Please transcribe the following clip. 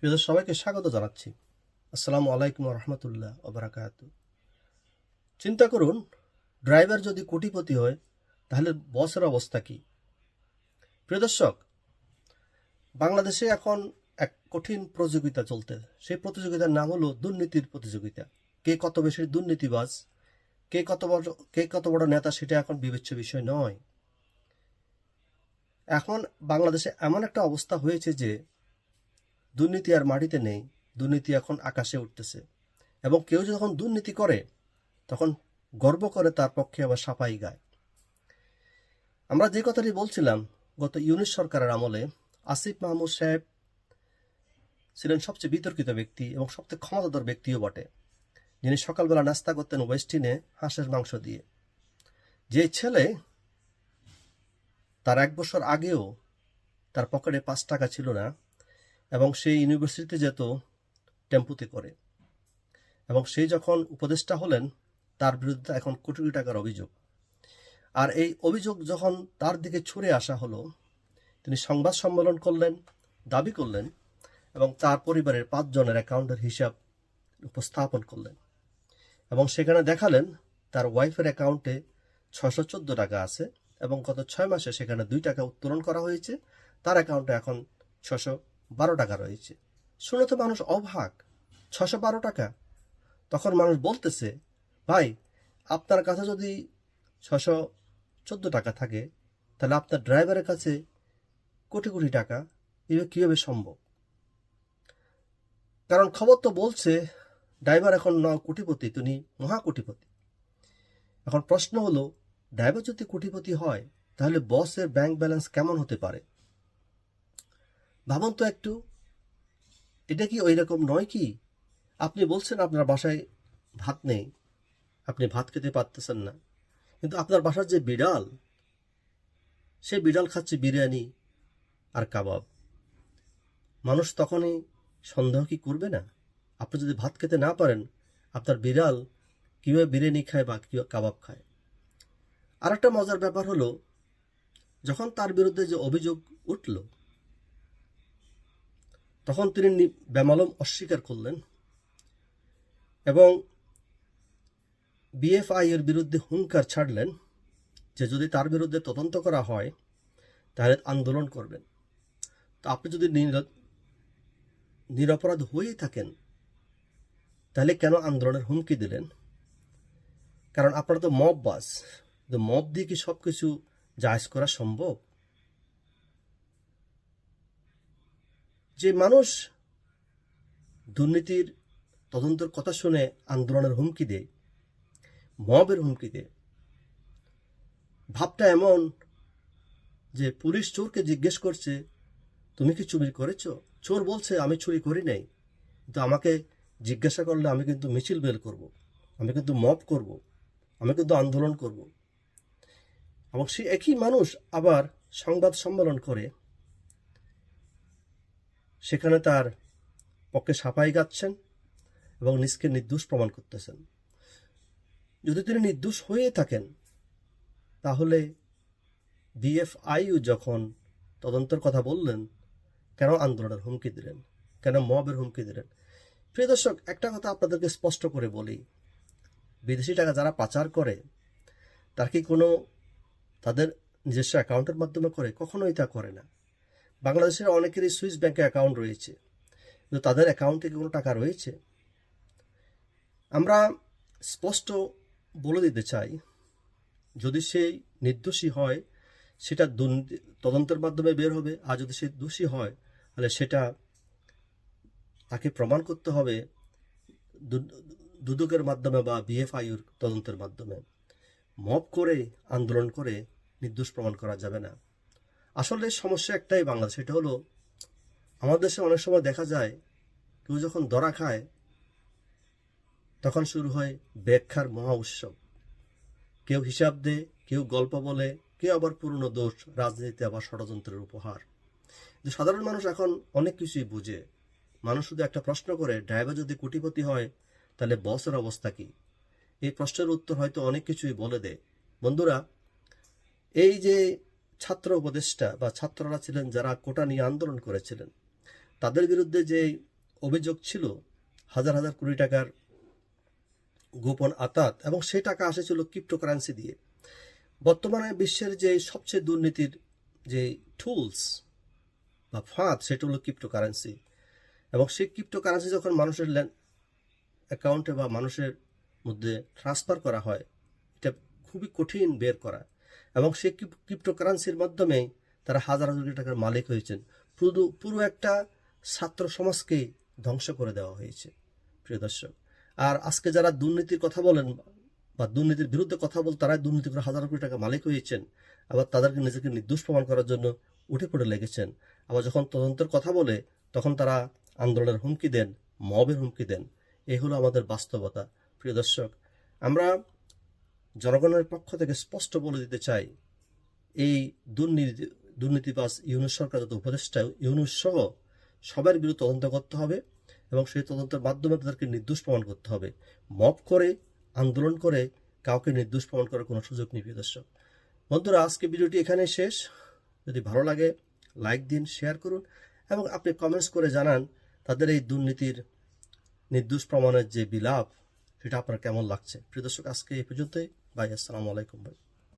প্রিয়দের সবাইকে স্বাগত জানাচ্ছি। আসসালামু আলাইকুম রহমতুল্লাহ ওবরাকাত। চিন্তা করুন, ড্রাইভার যদি কোটিপতি হয় তাহলে বসের অবস্থা কি? প্রিয় দর্শক, বাংলাদেশে এখন এক কঠিন প্রতিযোগিতা চলতে, সেই প্রতিযোগিতার নাম হলো দুর্নীতির প্রতিযোগিতা। কে কত বেশি দুর্নীতিবাজ, কে কত বড় নেতা, সেটা এখন বিবেচ্য বিষয় নয়। এখন বাংলাদেশে এমন একটা অবস্থা হয়েছে যে দুর্নীতি আর মাটিতে নেই, দুর্নীতি এখন আকাশে উঠতেছে। এবং কেউ যখন দুর্নীতি করে তখন গর্ব করে তার পক্ষে আবার সাফাই গায়। আমরা যে কথাটি বলছিলাম, গত ইউনিশ সরকারের আমলে আসিফ মাহমুদ সাহেব ছিলেন সবচেয়ে বিতর্কিত ব্যক্তি এবং সবচেয়ে ক্ষমতাধর ব্যক্তিও বটে, যিনি সকালবেলা নাস্তা করতেন ওয়েস্টিনে হাঁসের মাংস দিয়ে। যে ছেলে তার 1 বছর আগেও তার পকেটে 5 টাকা ছিল না এবং সেই ইউনিভার্সিটিতে যেত টেম্পুতে করে, এবং সেই যখন উপদেষ্টা হলেন তার বিরুদ্ধে এখন কোটি কোটি টাকার অভিযোগ। আর এই অভিযোগ যখন তার দিকে ছুড়ে আসা হলো, তিনি সংবাদ সম্মেলন করলেন, দাবি করলেন এবং তার পরিবারের 5 জনের অ্যাকাউন্টের হিসাব উপস্থাপন করলেন এবং সেখানে দেখালেন তার ওয়াইফের অ্যাকাউন্টে 614 টাকা আছে এবং গত 6 মাসে সেখানে 2 টাকা উত্তোলন করা হয়েছে, তার অ্যাকাউন্টে এখন 612 টাকা রয়েছে। শুনে তো মানুষ অবাক, 612 টাকা। তখন মানুষ বলতেছে, ভাই, আপনার কাছে যদি 614 টাকা থাকে তাহলে আপনার ড্রাইভারের কাছে কোটি কোটি টাকা, এভাবে কীভাবে সম্ভব? কারণ খবর তো বলছে ড্রাইভার এখন কোটিপতি, তিনি মহাকোটিপতি। এখন প্রশ্ন হলো, ড্রাইভার যদি কোটিপতি হয় তাহলে বসের ব্যাংক ব্যালেন্স কেমন হতে পারে? ভাবুন তো একটু, এটা কি ওই রকম নয় কি? আপনি বলছেন আপনার বাসায় ভাত নেই, আপনি ভাত খেতে পারতেছেন না, কিন্তু আপনার বাসার যে বিড়াল, সে বিড়াল খাচ্ছে বিরিয়ানি আর কাবাব। মানুষ তখনই সন্দেহ কি করবে না? আপনি যদি ভাত খেতে না পারেন, আপনার বিড়াল কীভাবে বিরিয়ানি খায় বা কাবাব খায়? আর একটা মজার ব্যাপার হলো, যখন তার বিরুদ্ধে যে অভিযোগ উঠল তখন তিনি বেমালুম অস্বীকার করলেন এবং বিএফআই এর বিরুদ্ধে হুঙ্কার ছাড়লেন যে যদি তার বিরুদ্ধে তদন্ত করা হয় তাহলে আন্দোলন করবেন। তো আপনি যদি নিরপরাধ হয়েই থাকেন তাহলে কেন আন্দোলনের হুমকি দিলেন? কারণ আপনারা তো মব বাস, মব দিয়ে কি সব কিছু জায়েজ করা সম্ভব? যে মানুষ দুর্নীতির তদন্তের কথা শুনে আন্দোলনের হুমকি দেয়, মবের হুমকি দেয়, ভাবটা এমন যে পুলিশ চোরকে জিজ্ঞেস করছে, তুমি কি চুরি করেছ? চোর বলছে, আমি চুরি করি নাই, কিন্তু আমাকে জিজ্ঞাসা করলে আমি কিন্তু মিছিল বের করব, আমি কিন্তু মব করব, আমি কিন্তু আন্দোলন করব। এবং সে একই মানুষ আবার সংবাদ সম্মেলন করে সেখানে তার পক্ষে সাফাই গাচ্ছেন এবং নিজকে নির্দোষ প্রমাণ করতেছেন। যদি তিনি নির্দোষ হয়ে থাকেন তাহলে বিএফআইইউ যখন তদন্তের কথা বললেন, কেন আন্দোলনের হুমকি দিলেন, কেন মবের হুমকি দিলেন? প্রিয় দর্শক, একটা কথা আপনাদেরকে স্পষ্ট করে বলি, বিদেশি টাকা যারা পাচার করে তার কি কোনো তাদের নিজস্ব অ্যাকাউন্টের মাধ্যমে করে? কখনোই তা করে না। বাংলাদেশের অনেকেরই সুইস ব্যাংকে অ্যাকাউন্ট রয়েছে, কিন্তু তাদের অ্যাকাউন্টে কি কোনো টাকা রয়েছে? আমরা স্পষ্ট বলে দিতে চাই, যদি সেই নির্দোষী হয় সেটা তদন্তের মাধ্যমে বের হবে, আর যদি সে দোষী হয় তাহলে সেটা তাকে প্রমাণ করতে হবে দুদকের মাধ্যমে বা বিএফআইউর তদন্তের মাধ্যমে। মব করে আন্দোলন করে নির্দোষ প্রমাণ করা যাবে না। আসলে সমস্যা একটাই বাংলাদেশ, সেটা হলো আমাদের দেশে অনেক সময় দেখা যায় কেউ যখন ধরা খায় তখন শুরু হয় ব্যাখ্যার মহা উৎসব। কেউ হিসাব দেয়, কেউ গল্প বলে, কেউ আবার পুরনো দোষ, রাজনীতি আবার ষড়যন্ত্রের উপহার। যে সাধারণ মানুষ এখন অনেক কিছুই বুঝে। মানুষ শুধু একটা প্রশ্ন করে, ড্রাইভার যদি কোটিপতি হয় তাহলে বসের অবস্থা কি? এই প্রশ্নের উত্তর হয়তো অনেক কিছুই বলে দেয়। বন্ধুরা, এই যে ছাত্র উপদেষ্টা বা ছাত্ররা ছিলেন যারা কোটা নিয়ে আন্দোলন করেছিলেন, তাদের বিরুদ্ধে যে অভিযোগ ছিল হাজার হাজার কোটি টাকার গোপন আতাত, এবং সেই টাকা আসেছিল ক্রিপ্টোকারেন্সি দিয়ে। বর্তমানে বিশ্বের যে সবচেয়ে দুর্নীতির যে টুলস বা ফাঁদ, সেটা হলো ক্রিপ্টোকারেন্সি। এবং সেই ক্রিপ্টোকারেন্সি যখন মানুষের অ্যাকাউন্টে বা মানুষের মধ্যে ট্রান্সফার করা হয়, এটা খুবই কঠিন বের করা। এবং সেই ক্রিপ্টোকারেন্সির মাধ্যমেই তারা হাজার হাজার কোটি টাকার মালিক হয়েছেন। পুরো একটা ছাত্র সমাজকে ধ্বংস করে দেওয়া হয়েছে, প্রিয় দর্শক। আর আজকে যারা দুর্নীতির কথা বলেন বা দুর্নীতির বিরুদ্ধে কথা বল, তারাই দুর্নীতি করে হাজার কোটি টাকা মালিক হয়েছেন। আবার তাদেরকে নিজেকে নির্দোষ প্রমাণ করার জন্য উঠে পড়ে লেগেছেন। আবার যখন তদন্তের কথা বলে, তখন তারা আন্দোলনের হুমকি দেন, মবের হুমকি দেন। এই হলো আমাদের বাস্তবতা, প্রিয় দর্শক। আমরা জনগণের পক্ষ থেকে স্পষ্ট বলে দিতে চাই, এই দুর্নীতিবাজ ইউনূস সরকার যত উপদেষ্টা, ইউনূস সহ সবার বিরুদ্ধে তদন্ত করতে হবে, এবং সেই তদন্তের মাধ্যমে তাদেরকে নির্দোষ প্রমাণ করতে হবে। মব করে, আন্দোলন করে কাউকে নির্দোষ প্রমাণ করার কোনো সুযোগ নেই, প্রিয় দর্শক। বন্ধুরা, আজকে ভিডিওটি এখানে শেষ। যদি ভালো লাগে লাইক দিন, শেয়ার করুন, এবং আপনি কমেন্টস করে জানান তাদের এই দুর্নীতির নির্দোষ প্রমাণের যে বিলাপ, সেটা আপনার কেমন লাগছে। প্রিয় দর্শক, আজকে এই পর্যন্তই। বাই, আসসালামু আলাইকুম ভাই।